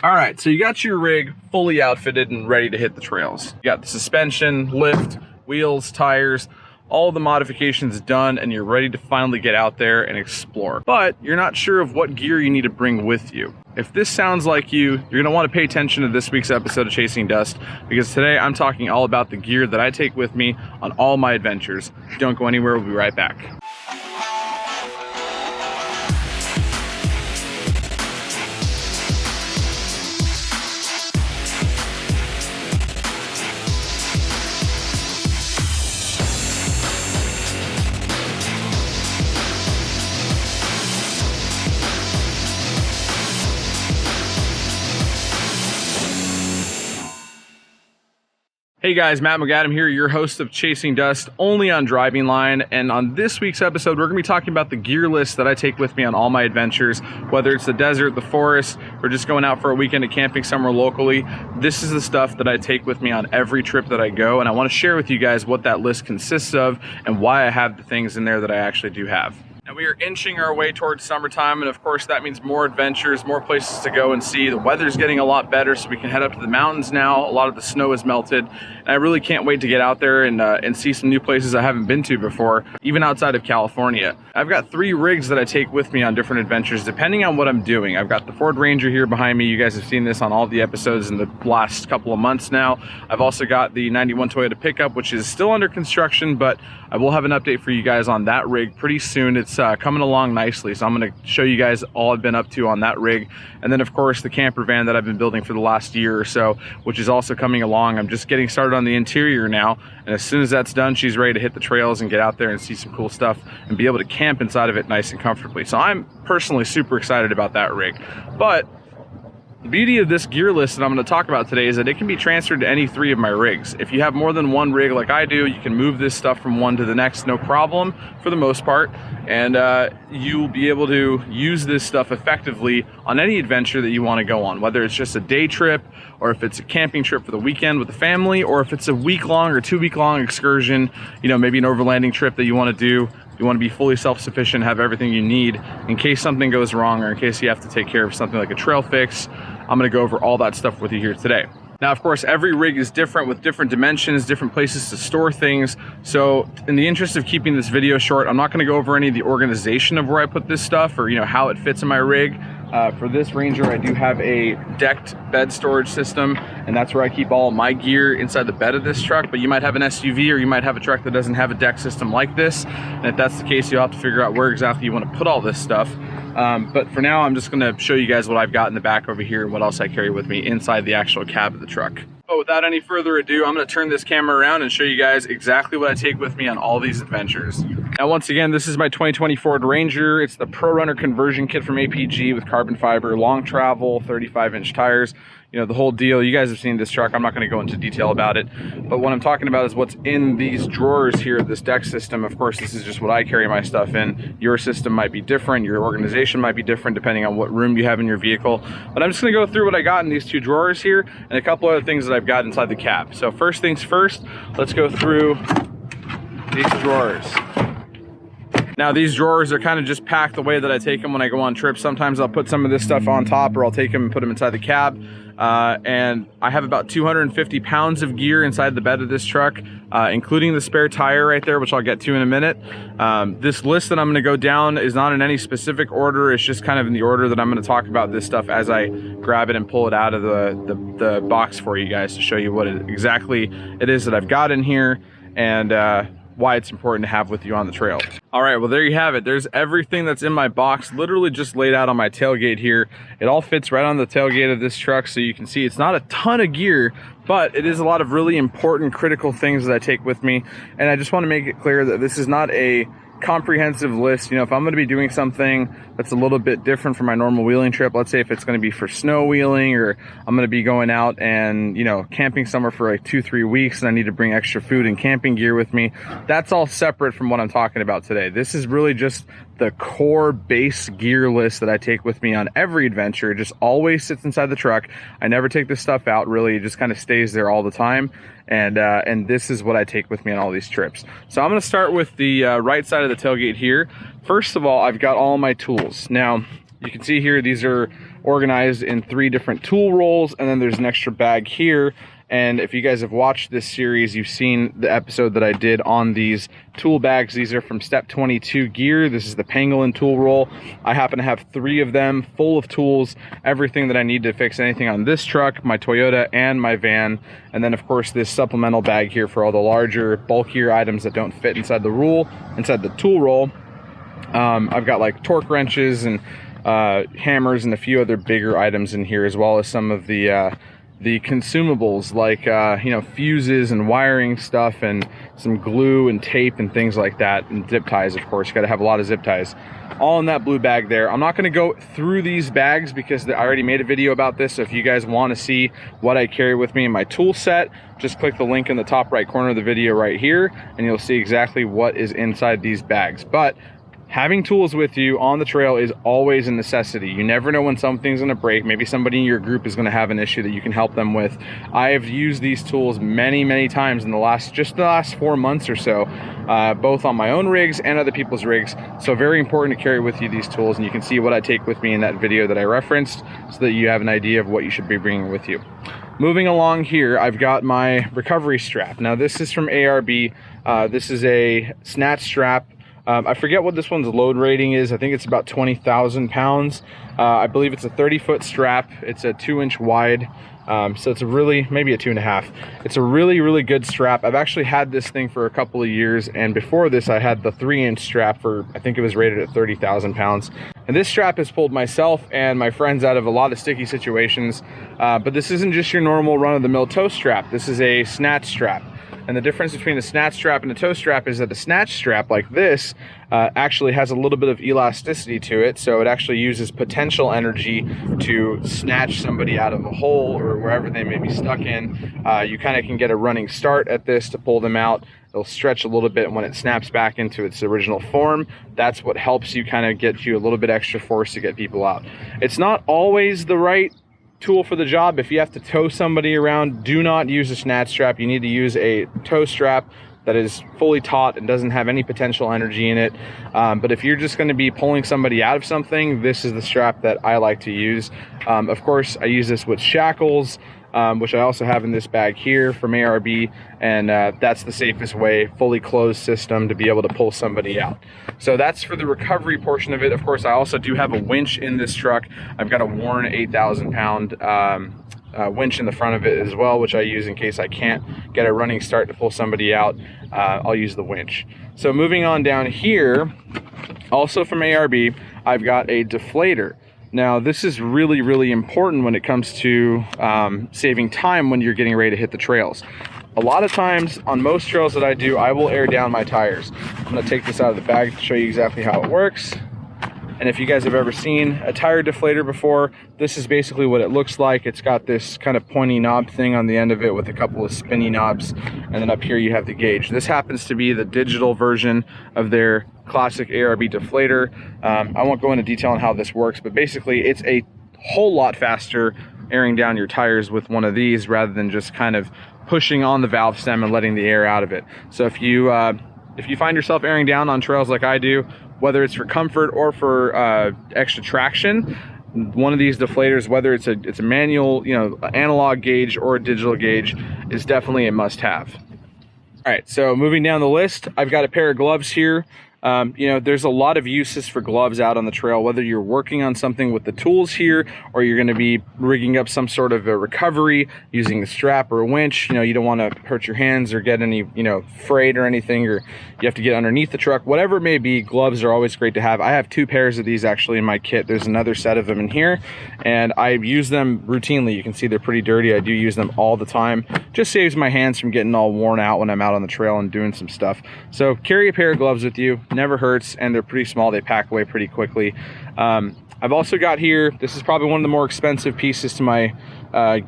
All right, so you got your rig fully outfitted and ready to hit the trails. You got the suspension, lift, wheels, tires, all the modifications done, and you're ready to finally get out there and explore. But you're not sure of what gear you need to bring with you. If this sounds like you, you're gonna wanna pay attention to this week's episode of Chasing Dust, because today I'm talking all about the gear that I take with me on all my adventures. Don't go anywhere, we'll be right back. Hey guys, Matt McAdam here, your host of Chasing Dust, only on Driving Line. And on this week's episode, we're going to be talking about the gear list that I take with me on all my adventures, whether it's the desert, the forest, or just going out for a weekend of camping somewhere locally. This is the stuff that I take with me on every trip that I go, and I want to share with you guys what that list consists of and why I have the things in there that I actually do have. And we are inching our way towards summertime, and of course that means more adventures, more places to go and see. The weather's getting a lot better, so we can head up to the mountains now. A lot of the snow has melted, and I really can't wait to get out there and see some new places I haven't been to before, even outside of California. I've got 3 rigs that I take with me on different adventures, depending on what I'm doing. I've got the Ford Ranger here behind me. You guys have seen this on all the episodes in the last couple of months now. I've also got the 91 Toyota pickup, which is still under construction, but I will have an update for you guys on that rig pretty soon. It's coming along nicely, so I'm going to show you guys all I've been up to on that rig. And then of course the camper van that I've been building for the last year or so, which is also coming along. I'm just getting started on the interior now, and as soon as that's done, she's ready to hit the trails and get out there and see some cool stuff and be able to camp inside of it nice and comfortably. So I'm personally super excited about that rig. But the beauty of this gear list that I'm going to talk about today is that it can be transferred to any 3 of my rigs. If you have more than one rig like I do, you can move this stuff from one to the next, no problem, for the most part. And you'll be able to use this stuff effectively on any adventure that you want to go on, whether it's just a day trip, or if it's a camping trip for the weekend with the family, or if it's a week-long or 2-week-long excursion, you know, maybe an overlanding trip that you want to do. You want to be fully self-sufficient, have everything you need in case something goes wrong, or in case you have to take care of something like a trail fix. I'm going to go over all that stuff with you here today. Now, of course, every rig is different with different dimensions, different places to store things. So in the interest of keeping this video short, I'm not going to go over any of the organization of where I put this stuff, or how it fits in my rig. For this Ranger, I do have a decked bed storage system, and that's where I keep all my gear inside the bed of this truck. But you might have an SUV, or you might have a truck that doesn't have a deck system like this. And if that's the case, you'll have to figure out where exactly you want to put all this stuff. But for now, I'm just going to show you guys what I've got in the back over here and what else I carry with me inside the actual cab of the truck. But without any further ado, I'm going to turn this camera around and show you guys exactly what I take with me on all these adventures. Now, once again, this is my 2020 Ford Ranger. It's the Pro Runner conversion kit from APG with carbon fiber, long travel, 35-inch tires. The whole deal. You guys have seen this truck. I'm not going to go into detail about it. But what I'm talking about is what's in these drawers here, this deck system. Of course, this is just what I carry my stuff in. Your system might be different. Your organization might be different depending on what room you have in your vehicle. But I'm just going to go through what I got in these 2 drawers here and a couple other things that I've got inside the cab. So first things first, let's go through these drawers. Now, these drawers are kind of just packed the way that I take them when I go on trips. Sometimes I'll put some of this stuff on top, or I'll take them and put them inside the cab. And I have about 250 pounds of gear inside the bed of this truck, including the spare tire right there, which I'll get to in a minute. This list that I'm going to go down is not in any specific order. It's just kind of in the order that I'm going to talk about this stuff as I grab it and pull it out of the box for you guys to show you what exactly it is that I've got in here, and why it's important to have with you on the trail. All right, well, there you have it. There's everything that's in my box, literally just laid out on my tailgate here. It all fits right on the tailgate of this truck, so you can see it's not a ton of gear, but it is a lot of really important, critical things that I take with me. And I just want to make it clear that this is not a comprehensive list. If I'm going to be doing something that's a little bit different from my normal wheeling trip, let's say if it's going to be for snow wheeling, or I'm going to be going out and camping somewhere for like 2-3 weeks and I need to bring extra food and camping gear with me, that's all separate from what I'm talking about today. This is really just the core base gear list that I take with me on every adventure. It just always sits inside the truck. I never take this stuff out, really. It just kind of stays there all the time. And this is what I take with me on all these trips. So I'm going to start with the right side of the tailgate here. First of all, I've got all my tools. Now, you can see here, these are organized in 3 different tool rolls, and then there's an extra bag here. And if you guys have watched this series, you've seen the episode that I did on these tool bags. These are from Step22 Gear. This is the Pangolin tool roll. I happen to have 3 of them full of tools, everything that I need to fix anything on this truck, my Toyota, and my van. And then of course this supplemental bag here for all the larger, bulkier items that don't fit inside the tool roll. I've got like torque wrenches and hammers and a few other bigger items in here, as well as some of the consumables like you know, fuses and wiring stuff, and some glue and tape and things like that, and zip ties. Of course, you got to have a lot of zip ties, all in that blue bag there. I'm not going to go through these bags because I already made a video about this. So if you guys want to see what I carry with me in my tool set, just click the link in the top right corner of the video right here, and you'll see exactly what is inside these bags. But having tools with you on the trail is always a necessity. You never know when something's going to break. Maybe somebody in your group is going to have an issue that you can help them with. I have used these tools many times in the last 4 months or so, both on my own rigs and other people's rigs. So very important to carry with you these tools, and you can see what I take with me in that video that I referenced, so that you have an idea of what you should be bringing with you. Moving along here, I've got my recovery strap. Now this is from ARB. This is a snatch strap. I forget what this one's load rating is. I think it's about 20,000 pounds. I believe it's a 30-foot strap. It's a 2-inch wide. So it's maybe a 2.5. It's a really good strap. I've actually had this thing for a couple of years, and before this I had the 3-inch strap for, I think it was rated at 30,000 pounds. And this strap has pulled myself and my friends out of a lot of sticky situations. But this isn't just your normal run-of-the-mill toe strap. This is a snatch strap. And the difference between a snatch strap and a toe strap is that the snatch strap, like this, actually has a little bit of elasticity to it. So it actually uses potential energy to snatch somebody out of a hole or wherever they may be stuck in. You kind of can get a running start at this to pull them out. It'll stretch a little bit, and when it snaps back into its original form, that's what helps you kind of get you a little bit extra force to get people out. It's not always the right tool for the job. If you have to tow somebody around, do not use a snatch strap. You need to use a tow strap that is fully taut and doesn't have any potential energy in it. But if you're just going to be pulling somebody out of something, this is the strap that I like to use. Of course, I use this with shackles, which I also have in this bag here from ARB, and that's the safest way, fully closed system to be able to pull somebody out. So that's for the recovery portion of it. Of course, I also do have a winch in this truck. I've got a worn 8,000 pound winch in the front of it as well, which I use in case I can't get a running start to pull somebody out. I'll use the winch. So moving on down here, also from ARB, I've got a deflator. Now this is really important when it comes to saving time when you're getting ready to hit the trails. A lot of times on most trails that I do, I will air down my tires. I'm going to take this out of the bag to show you exactly how it works. And if you guys have ever seen a tire deflator before, this is basically what it looks like. It's got this kind of pointy knob thing on the end of it with a couple of spinny knobs, and then up here you have the gauge. This happens to be the digital version of their classic ARB deflator. I won't go into detail on how this works, but basically it's a whole lot faster airing down your tires with one of these rather than just kind of pushing on the valve stem and letting the air out of it. So if you find yourself airing down on trails like I do, whether it's for comfort or for extra traction, one of these deflators, whether it's a manual, analog gauge or a digital gauge, is definitely a must-have. All right, so moving down the list, I've got a pair of gloves here. There's a lot of uses for gloves out on the trail, whether you're working on something with the tools here or you're going to be rigging up some sort of a recovery using a strap or a winch. You don't want to hurt your hands or get any, frayed or anything, or you have to get underneath the truck, whatever it may be. Gloves are always great to have. I have 2 pairs of these actually in my kit. There's another set of them in here, and I use them routinely. You can see they're pretty dirty. I do use them all the time. Just saves my hands from getting all worn out when I'm out on the trail and doing some stuff. So carry a pair of gloves with you. Never hurts, and they're pretty small. They pack away pretty quickly. I've also got here, this is probably one of the more expensive pieces to my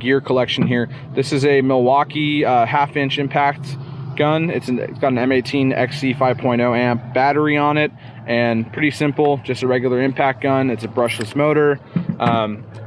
gear collection here. This is a Milwaukee 1/2-inch impact gun. It's got an M18 XC 5.0 amp battery on it, and pretty simple, just a regular impact gun. It's a brushless motor.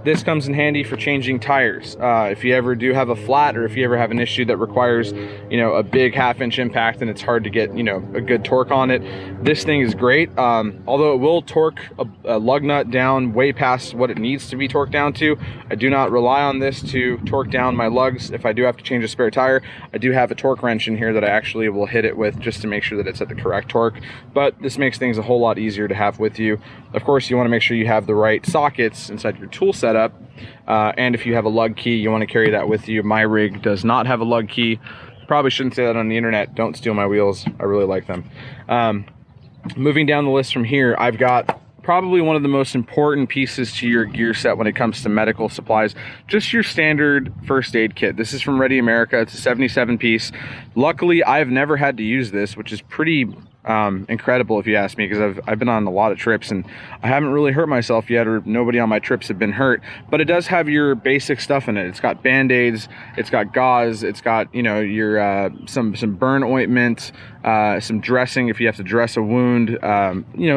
This comes in handy for changing tires. If you ever do have a flat, or if you ever have an issue that requires, a big 1/2-inch impact and it's hard to get, a good torque on it, this thing is great. Although it will torque a lug nut down way past what it needs to be torqued down to, I do not rely on this to torque down my lugs. If I do have to change a spare tire, I do have a torque wrench in here that I actually will hit it with just to make sure that it's at the correct torque. But this makes things a whole lot easier to have with you. Of course, you want to make sure you have the right sockets inside your tool setup, and if you have a lug key, you want to carry that with you. My rig does not have a lug key. Probably shouldn't say that on the internet. Don't steal my wheels. I really like them. Moving down the list from here, I've got probably one of the most important pieces to your gear set when it comes to medical supplies, just your standard first aid kit. This is from Ready America. It's a 77 piece. Luckily, I've never had to use this, which is pretty incredible if you ask me, because I've been on a lot of trips and I haven't really hurt myself yet, or nobody on my trips have been hurt. But it does have your basic stuff in it. It's got band-aids, it's got gauze, it's got your some burn ointment, some dressing if you have to dress a wound,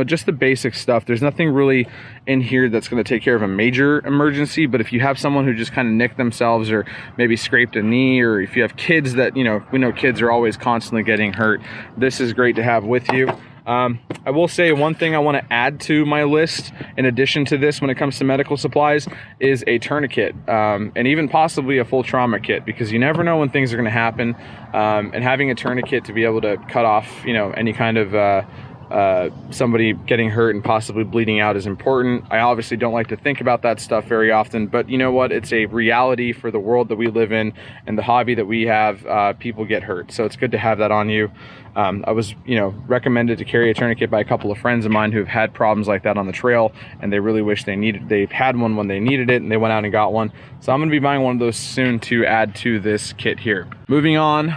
just the basic stuff. There's nothing really in here that's going to take care of a major emergency, but if you have someone who just kind of nicked themselves or maybe scraped a knee, or if you have kids that, we know kids are always constantly getting hurt, this is great to have with you. I will say one thing I want to add to my list in addition to this when it comes to medical supplies is a tourniquet, and even possibly a full trauma kit, because you never know when things are going to happen, and having a tourniquet to be able to cut off any kind of somebody getting hurt and possibly bleeding out is important. I obviously don't like to think about that stuff very often, but you know what? It's a reality for the world that we live in and the hobby that we have. People get hurt, so it's good to have that on you. I was, recommended to carry a tourniquet by a couple of friends of mine who've had problems like that on the trail, and they really wish they had one when they needed it, and they went out and got one. So I'm going to be buying one of those soon to add to this kit here. Moving on,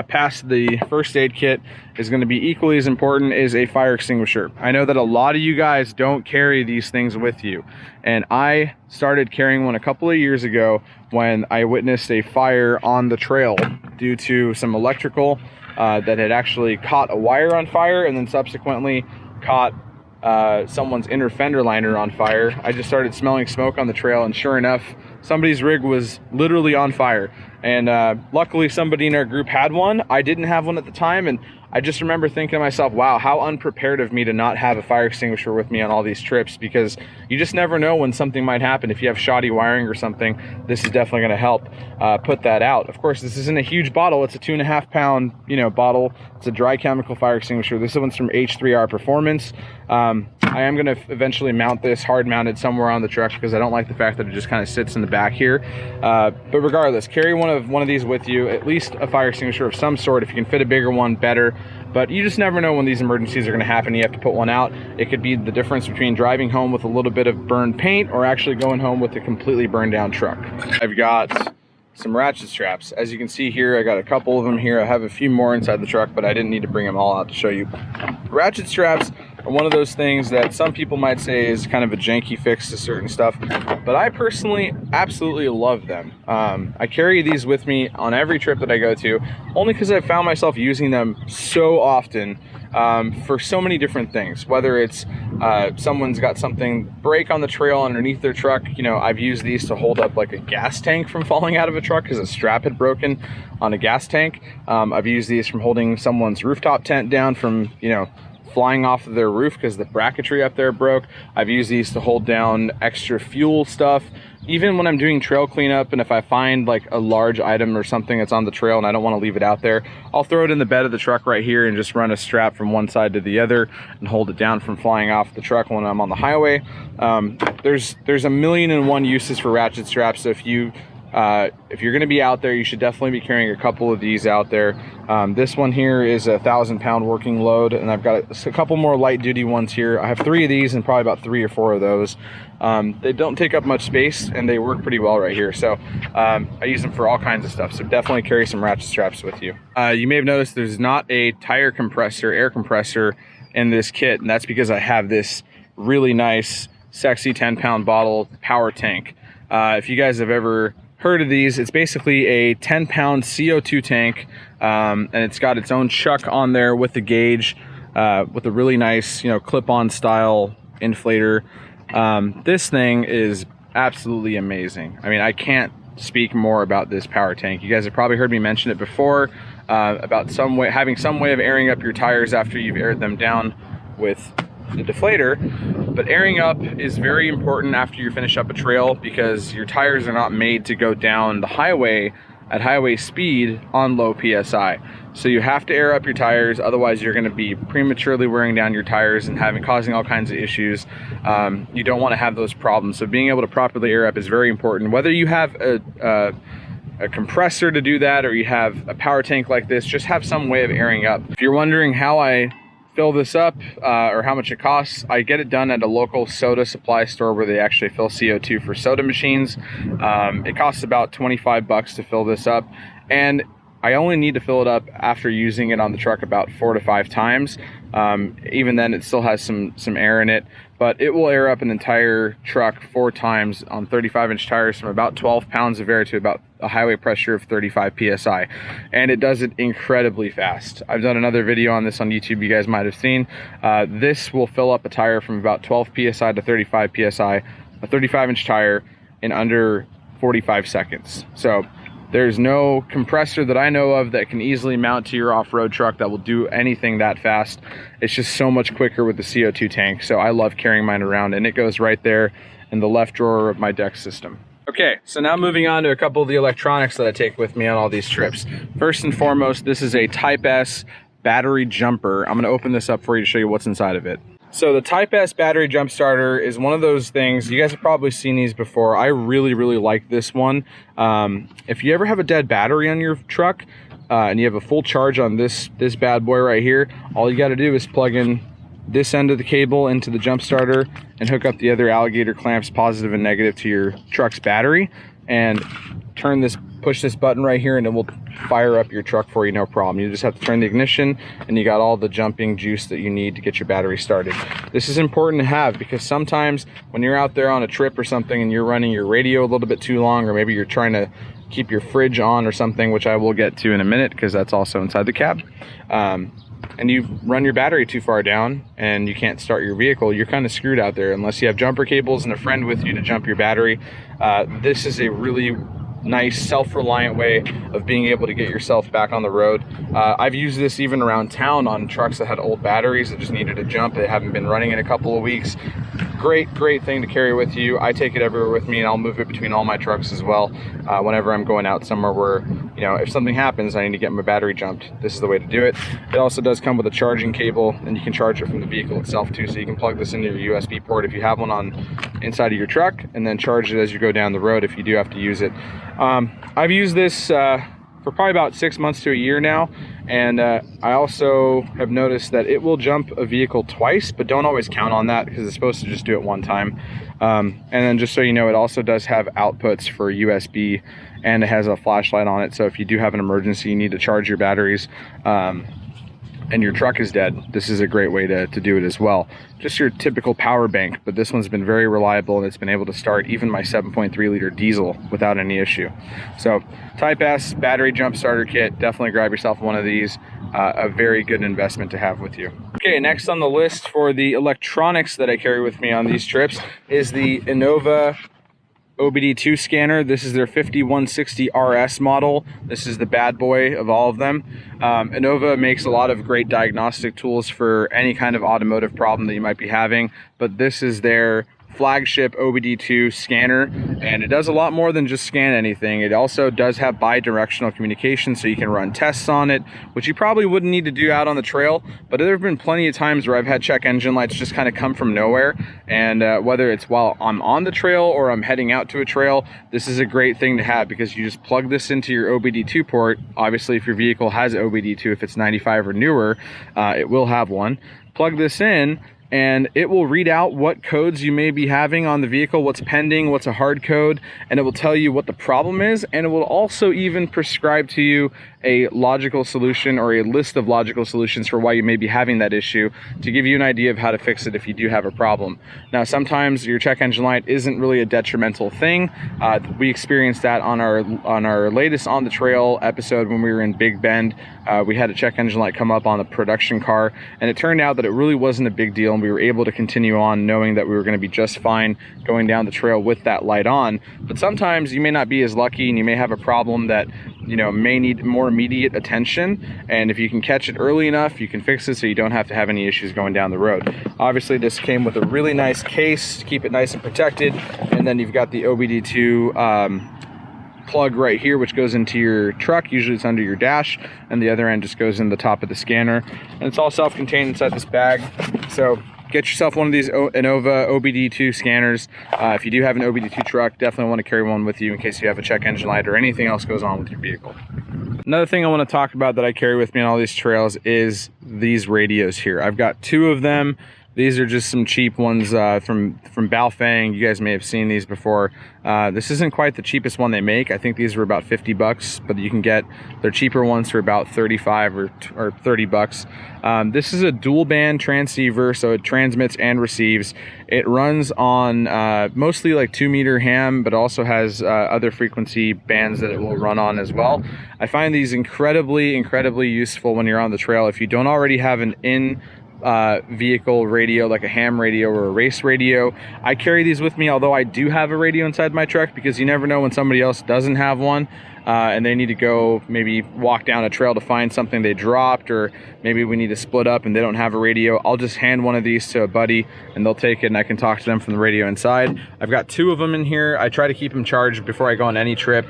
past the first aid kit, is going to be equally as important is a fire extinguisher. I know that a lot of you guys don't carry these things with you, and I started carrying one a couple of years ago when I witnessed a fire on the trail due to some electrical that had actually caught a wire on fire, and then subsequently caught someone's inner fender liner on fire. I just started smelling smoke on the trail, and sure enough, somebody's rig was literally on fire. And luckily somebody in our group had one. I didn't have one at the time, and I just remember thinking to myself, wow, how unprepared of me to not have a fire extinguisher with me on all these trips, because you just never know when something might happen. If you have shoddy wiring or something, this is definitely going to help put that out. Of course, this isn't a huge bottle. It's a 2.5 pound, bottle. It's a dry chemical fire extinguisher. This one's from H3R Performance. I am going to eventually mount this hard mounted somewhere on the truck, because I don't like the fact that it just kind of sits in the back here. But regardless, carry one of these with you, at least a fire extinguisher of some sort. If you can fit a bigger one, better. But you just never know when these emergencies are going to happen. You have to put one out. It could be the difference between driving home with a little bit of burned paint or actually going home with a completely burned down truck. I've got some ratchet straps. As you can see here, I got a couple of them here. I have a few more inside the truck, but I didn't need to bring them all out to show you. Ratchet straps are one of those things that some people might say is kind of a janky fix to certain stuff, but I personally absolutely love them. I carry these with me on every trip that I go to, only because I've found myself using them so often for so many different things. Whether it's someone's got something break on the trail underneath their truck, I've used these to hold up like a gas tank from falling out of a truck because a strap had broken on a gas tank. I've used these from holding someone's rooftop tent down from, flying off of their roof because the bracketry up there broke. I've used these to hold down extra fuel stuff. Even when I'm doing trail cleanup, and if I find like a large item or something that's on the trail and I don't want to leave it out there, I'll throw it in the bed of the truck right here and just run a strap from one side to the other and hold it down from flying off the truck when I'm on the highway. There's a million and one uses for ratchet straps, so if you're going to be out there, you should definitely be carrying a couple of these out there. This one here is a 1,000-pound working load, and I've got a couple more light-duty ones here. I have 3 of these and probably about 3 or 4 of those. They don't take up much space, and they work pretty well right here. So I use them for all kinds of stuff, so definitely carry some ratchet straps with you. You may have noticed there's not a tire compressor, air compressor in this kit, and that's because I have this really nice, sexy 10-pound bottle power tank. If you guys have ever heard of these, it's basically a 10-pound CO2 tank, and it's got its own chuck on there with the gauge, with a really nice, clip-on style inflator. This thing is absolutely amazing. I mean, I can't speak more about this power tank. You guys have probably heard me mention it before, about having some way of airing up your tires after you've aired them down with the deflator. But airing up is very important after you finish up a trail, because your tires are not made to go down the highway at highway speed on low PSI. So you have to air up your tires, otherwise you're going to be prematurely wearing down your tires and causing all kinds of issues. You don't want to have those problems. So being able to properly air up is very important. Whether you have a compressor to do that, or you have a power tank like this, just have some way of airing up. If you're wondering how I fill this up or how much it costs, I get it done at a local soda supply store where they actually fill CO2 for soda machines. It costs about 25 bucks to fill this up, and I only need to fill it up after using it on the truck about 4 to 5 times. Even then, it still has some air in it, but it will air up an entire truck 4 times on 35-inch tires, from about 12 pounds of air to about a highway pressure of 35 psi, and it does it incredibly fast. I've done another video on this on YouTube you guys might have seen. This will fill up a tire from about 12 psi to 35 psi, a 35-inch tire, in under 45 seconds. So there's no compressor that I know of that can easily mount to your off-road truck that will do anything that fast. It's just so much quicker with the CO2 tank. So I love carrying mine around, and it goes right there in the left drawer of my deck system. Okay, so now moving on to a couple of the electronics that I take with me on all these trips. First and foremost, this is a Type S battery jumper. I'm gonna open this up for you to show you what's inside of it. So the Type S battery jump starter is one of those things, you guys have probably seen these before. I really like this one. If you ever have a dead battery on your truck and you have a full charge on this bad boy right here, all you gotta do is plug in this end of the cable into the jump starter and hook up the other alligator clamps, positive and negative, to your truck's battery, and push this button right here, and it will fire up your truck for you, no problem. You just have to turn the ignition, and you got all the jumping juice that you need to get your battery started. This is important to have, because sometimes when you're out there on a trip or something and you're running your radio a little bit too long, or maybe you're trying to keep your fridge on or something, which I will get to in a minute because that's also inside the cab, and you run your battery too far down and you can't start your vehicle, you're kind of screwed out there unless you have jumper cables and a friend with you to jump your battery. This is a really nice self-reliant way of being able to get yourself back on the road. I've used this even around town on trucks that had old batteries that just needed a jump. They haven't been running in a couple of weeks. Great thing to carry with you. I take it everywhere with me, and I'll move it between all my trucks as well. Whenever I'm going out somewhere where, you know, if something happens, I need to get my battery jumped, this is the way to do it. It also does come with a charging cable, and you can charge it from the vehicle itself too, so you can plug this into your USB port if you have one on inside of your truck, and then charge it as you go down the road if you do have to use it. I've used this for probably about 6 months to a year now, and I also have noticed that it will jump a vehicle twice, but don't always count on that because it's supposed to just do it one time. And then just so you know, it also does have outputs for USB, and it has a flashlight on it, so if you do have an emergency, you need to charge your batteries, and your truck is dead, this is a great way to do it as well. Just your typical power bank, but this one's been very reliable, and it's been able to start even my 7.3 liter diesel without any issue. So Type S battery jump starter kit, definitely grab yourself one of these. A very good investment to have with you. Okay, next on the list for the electronics that I carry with me on these trips is the Innova OBD2 scanner. This is their 5160 RS model. This is the bad boy of all of them. Innova makes a lot of great diagnostic tools for any kind of automotive problem that you might be having, but this is their flagship OBD2 scanner, and it does a lot more than just scan anything. It also does have bi-directional communication, so you can run tests on it, which you probably wouldn't need to do out on the trail, but there have been plenty of times where I've had check engine lights just kind of come from nowhere, and whether it's while I'm on the trail or I'm heading out to a trail, this is a great thing to have because you just plug this into your OBD2 port. Obviously, if your vehicle has OBD2, if it's 95 or newer, it will have one. Plug this in, and it will read out what codes you may be having on the vehicle, what's pending, what's a hard code, and it will tell you what the problem is, and it will also even prescribe to you a logical solution or a list of logical solutions for why you may be having that issue to give you an idea of how to fix it if you do have a problem. Now, sometimes your check engine light isn't really a detrimental thing. We experienced that on our latest On the Trail episode when we were in Big Bend. We had a check engine light come up on a production car, and it turned out that it really wasn't a big deal and we were able to continue on knowing that we were going to be just fine going down the trail with that light on. But sometimes you may not be as lucky, and you may have a problem that, you know, may need more immediate attention, and if you can catch it early enough, you can fix it so you don't have to have any issues going down the road. Obviously, this came with a really nice case to keep it nice and protected, and then you've got the OBD2 plug right here, which goes into your truck. Usually it's under your dash, and the other end just goes in the top of the scanner, and it's all self-contained inside this bag. So get yourself one of these Innova OBD2 scanners. If you do have an OBD2 truck, definitely want to carry one with you in case you have a check engine light or anything else goes on with your vehicle. Another thing I want to talk about that I carry with me on all these trails is these radios here. I've got 2 of them. These are just some cheap ones from Baofeng. You guys may have seen these before. This isn't quite the cheapest one they make. I think these were about 50 bucks, but you can get their cheaper ones for about 35 or 30 bucks. This is a dual band transceiver, so it transmits and receives. It runs on mostly like 2-meter ham, but also has other frequency bands that it will run on as well. I find these incredibly useful when you're on the trail. If you don't already have an vehicle radio, like a ham radio or a race radio, I carry these with me, although I do have a radio inside my truck, because you never know when somebody else doesn't have one, and they need to go maybe walk down a trail to find something they dropped, or maybe we need to split up and they don't have a radio. I'll just hand one of these to a buddy and they'll take it, and I can talk to them from the radio inside. I've got 2 of them in here. I try to keep them charged before I go on any trip.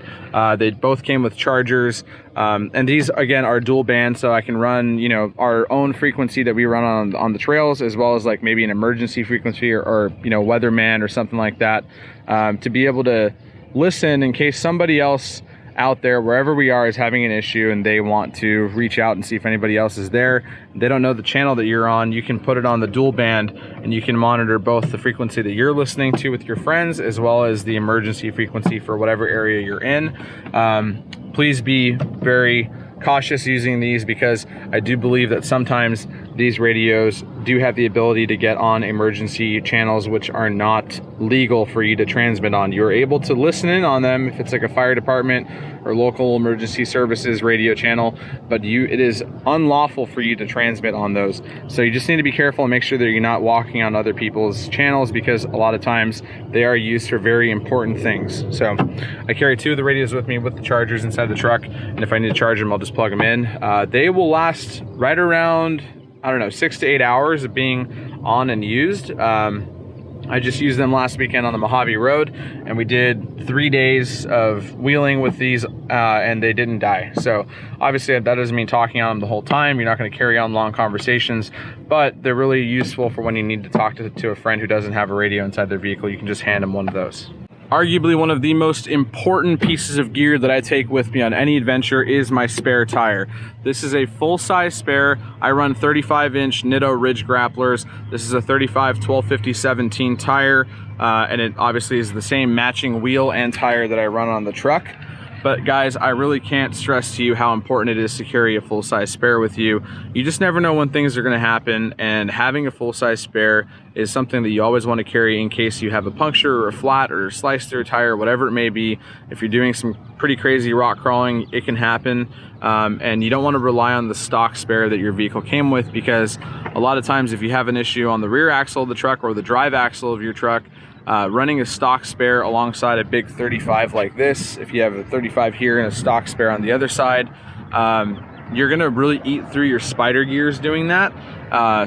They both came with chargers, and these again are dual band, so I can run, you know, our own frequency that we run on the trails, as well as like maybe an emergency frequency or you know, weatherman or something like that, to be able to listen in case somebody else out there, wherever we are, is having an issue and they want to reach out and see if anybody else is there. They don't know the channel that you're on. You can put it on the dual band, and you can monitor both the frequency that you're listening to with your friends, as well as the emergency frequency for whatever area you're in. Please be very cautious using these, because I do believe that sometimes these radios do have the ability to get on emergency channels which are not legal for you to transmit on. You're able to listen in on them if it's like a fire department or local emergency services radio channel, but it is unlawful for you to transmit on those. So you just need to be careful and make sure that you're not walking on other people's channels, because a lot of times they are used for very important things. So I carry 2 of the radios with me with the chargers inside the truck, and if I need to charge them, I'll just plug them in. They will last right around, I don't know, 6 to 8 hours of being on and used. I just used them last weekend on the Mojave Road, and we did 3 days of wheeling with these, and they didn't die. So obviously that doesn't mean talking on them the whole time. You're not going to carry on long conversations, but they're really useful for when you need to talk to a friend who doesn't have a radio inside their vehicle. You can just hand them one of those. Arguably one of the most important pieces of gear that I take with me on any adventure is my spare tire. This is a full-size spare. I run 35-inch Nitto Ridge grapplers. This is a 35 1250 17 tire, and it obviously is the same matching wheel and tire that I run on the truck. But guys, I really can't stress to you how important it is to carry a full-size spare with you. You just never know when things are going to happen, and having a full-size spare is something that you always want to carry in case you have a puncture or a flat or slice through a tire, whatever it may be. If you're doing some pretty crazy rock crawling, it can happen, and you don't want to rely on the stock spare that your vehicle came with, because a lot of times if you have an issue on the rear axle of the truck or the drive axle of your truck, running a stock spare alongside a big 35 like this, if you have a 35 here and a stock spare on the other side, you're gonna really eat through your spider gears doing that.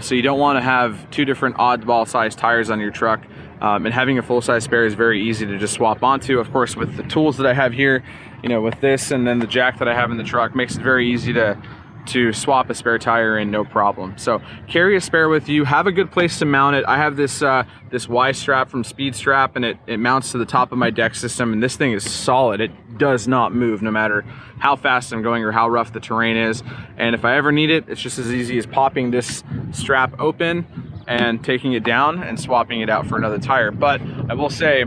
So you don't want to have 2 different oddball sized tires on your truck, and having a full-size spare is very easy to just swap onto. Of course, with the tools that I have here, you know, with this and then the jack that I have in the truck, makes it very easy to swap a spare tire in, no problem. So carry a spare with you. Have a good place to mount it. I have this this Y strap from Speed Strap, and it mounts to the top of my deck system, and this thing is solid. It does not move no matter how fast I'm going or how rough the terrain is. And if I ever need it, it's just as easy as popping this strap open and taking it down and swapping it out for another tire. But I will say,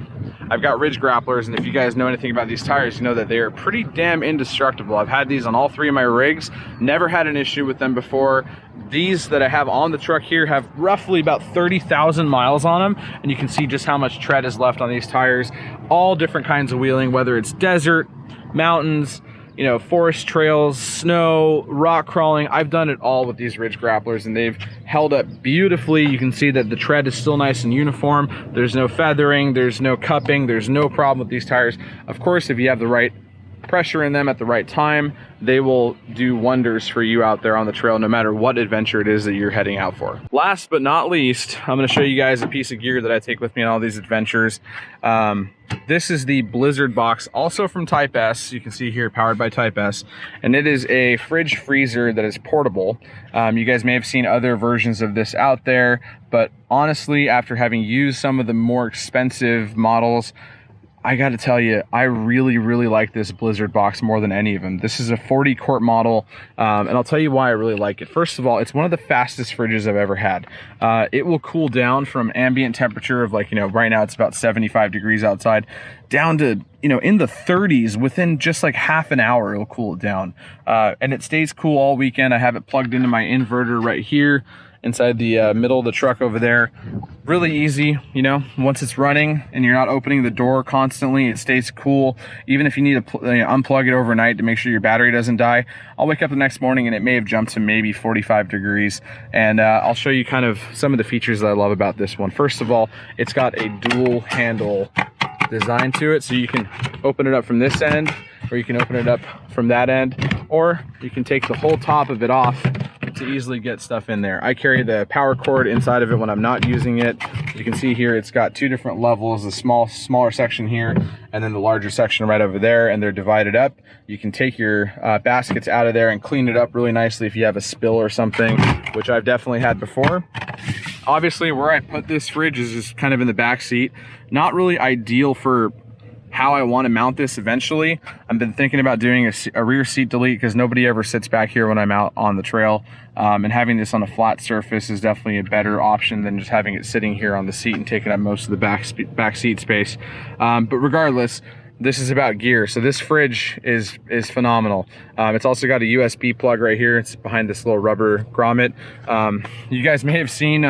I've got Ridge grapplers, and if you guys know anything about these tires, you know that they are pretty damn indestructible. I've had these on all 3 of my rigs, never had an issue with them before. These that I have on the truck here have roughly about 30,000 miles on them, and you can see just how much tread is left on these tires. All different kinds of wheeling, whether it's desert, mountains, you know, forest trails, snow, rock crawling. I've done it all with these ridge grapplers, and they've held up beautifully. You can see that the tread is still nice and uniform. There's no feathering, there's no cupping, there's no problem with these tires. Of course, if you have the right pressure in them at the right time, they will do wonders for you out there on the trail, no matter what adventure it is that you're heading out for. Last but not least, I'm going to show you guys a piece of gear that I take with me on all these adventures. This is the Blizzard box, also from Type S. You can see here, powered by Type S, and it is a fridge freezer that is portable. You guys may have seen other versions of this out there, but honestly, after having used some of the more expensive models, I got to tell you, I really like this Blizzard box more than any of them. This is a 40 quart model, and I'll tell you why I really like it. First of all, it's one of the fastest fridges I've ever had. It will cool down from ambient temperature of, like, you know, right now it's about 75 degrees outside, down to, you know, in the 30s within just like half an hour. It'll cool it down, and it stays cool all weekend. I have it plugged into my inverter right here inside the middle of the truck over there. Really easy, you know, once it's running and you're not opening the door constantly, it stays cool. Even if you need to unplug it overnight to make sure your battery doesn't die, I'll wake up the next morning and it may have jumped to maybe 45 degrees. And I'll show you kind of some of the features that I love about this one. First of all, it's got a dual handle design to it, so you can open it up from this end, or you can open it up from that end, or you can take the whole top of it off to easily get stuff in there. I carry the power cord inside of it when I'm not using it. You can see here it's got two different levels, the smaller section here and then the larger section right over there, and they're divided up. You can take your baskets out of there and clean it up really nicely if you have a spill or something, which I've definitely had before. Obviously, where I put this fridge is just kind of in the back seat. Not really ideal for how I want to mount this eventually. I've been thinking about doing a rear seat delete because nobody ever sits back here when I'm out on the trail. And having this on a flat surface is definitely a better option than just having it sitting here on the seat and taking up most of the back seat space. But regardless, this is about gear. So this fridge is phenomenal. It's also got a USB plug right here. It's behind this little rubber grommet. You guys may have seen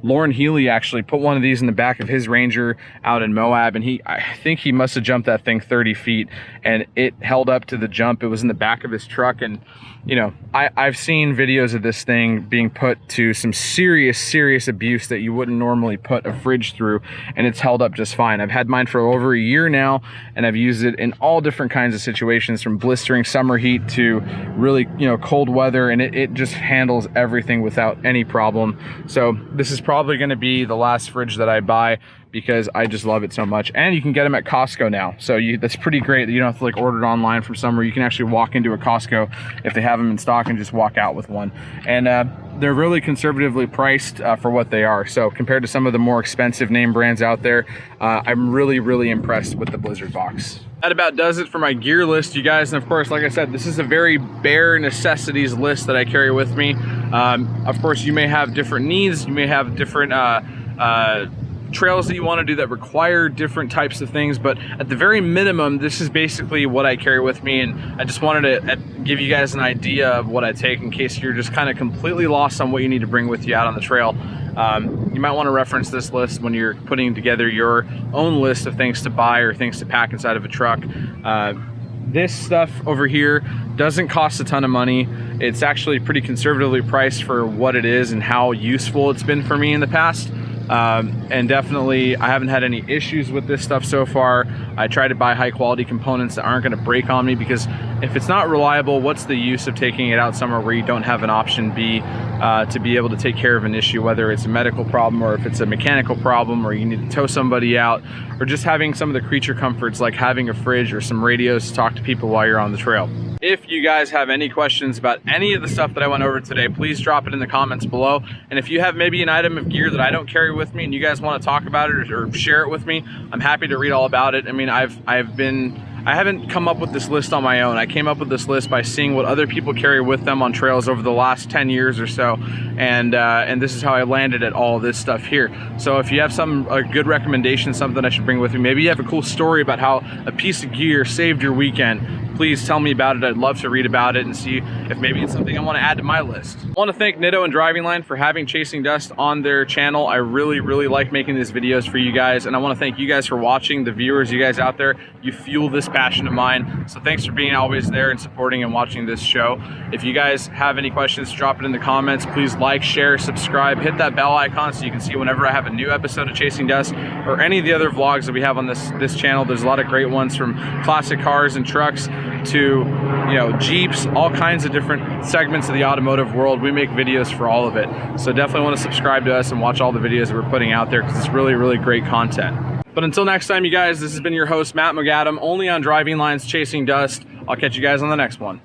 Lauren Healy actually put one of these in the back of his Ranger out in Moab, and I think he must have jumped that thing 30 feet, and it held up to the jump. It was in the back of his truck, and you know, I've seen videos of this thing being put to some serious abuse that you wouldn't normally put a fridge through, and it's held up just fine. I've had mine for over a year now, and I've used it in all different kinds of situations, from blistering summer heat to really, you know, cold weather, and it just handles everything without any problem. So this is probably going to be the last fridge that I buy, because I just love it so much. And you can get them at Costco now, so that's pretty great that you don't have to like order it online from somewhere. You can actually walk into a Costco if they have them in stock and just walk out with one. And they're really conservatively priced for what they are. So compared to some of the more expensive name brands out there, I'm really impressed with the Blizzard box. That about does it for my gear list, you guys. And of course, like I said, this is a very bare necessities list that I carry with me. Of course, you may have different needs. You may have different trails that you want to do that require different types of things, but at the very minimum, this is basically what I carry with me. And I just wanted to give you guys an idea of what I take in case you're just kind of completely lost on what you need to bring with you out on the trail. You might want to reference this list when you're putting together your own list of things to buy or things to pack inside of a truck. This stuff over here doesn't cost a ton of money. It's actually pretty conservatively priced for what it is and how useful it's been for me in the past. And definitely I haven't had any issues with this stuff so far. I try to buy high quality components that aren't going to break on me, because if it's not reliable, what's the use of taking it out somewhere where you don't have an option B to be able to take care of an issue, whether it's a medical problem or if it's a mechanical problem or you need to tow somebody out, or just having some of the creature comforts like having a fridge or some radios to talk to people while you're on the trail. If you guys have any questions about any of the stuff that I went over today, please drop it in the comments below. And if you have maybe an item of gear that I don't carry with me and you guys want to talk about it or share it with me, I'm happy to read all about it. I mean, I haven't come up with this list on my own. I came up with this list by seeing what other people carry with them on trails over the last 10 years or so, and this is how I landed at all this stuff here. So if you have a good recommendation, something I should bring with me, maybe you have a cool story about how a piece of gear saved your weekend, please tell me about it. I'd love to read about it and see if maybe it's something I want to add to my list. I want to thank Nitto and Driving Line for having Chasing Dust on their channel. I really like making these videos for you guys, and I want to thank you guys for watching, the viewers, you guys out there. You fuel this passion of mine, so thanks for being always there and supporting and watching this show. If you guys have any questions, drop it in the comments. Please like, share, subscribe, hit that bell icon so you can see whenever I have a new episode of Chasing Dust or any of the other vlogs that we have on this channel. There's a lot of great ones, from classic cars and trucks to, you know, Jeeps, all kinds of different segments of the automotive world. We make videos for all of it, so definitely want to subscribe to us and watch all the videos that we're putting out there, because it's really great content. But until next time, you guys, this has been your host, Matt McAdam, only on Driving Line's Chasing Dust. I'll catch you guys on the next one.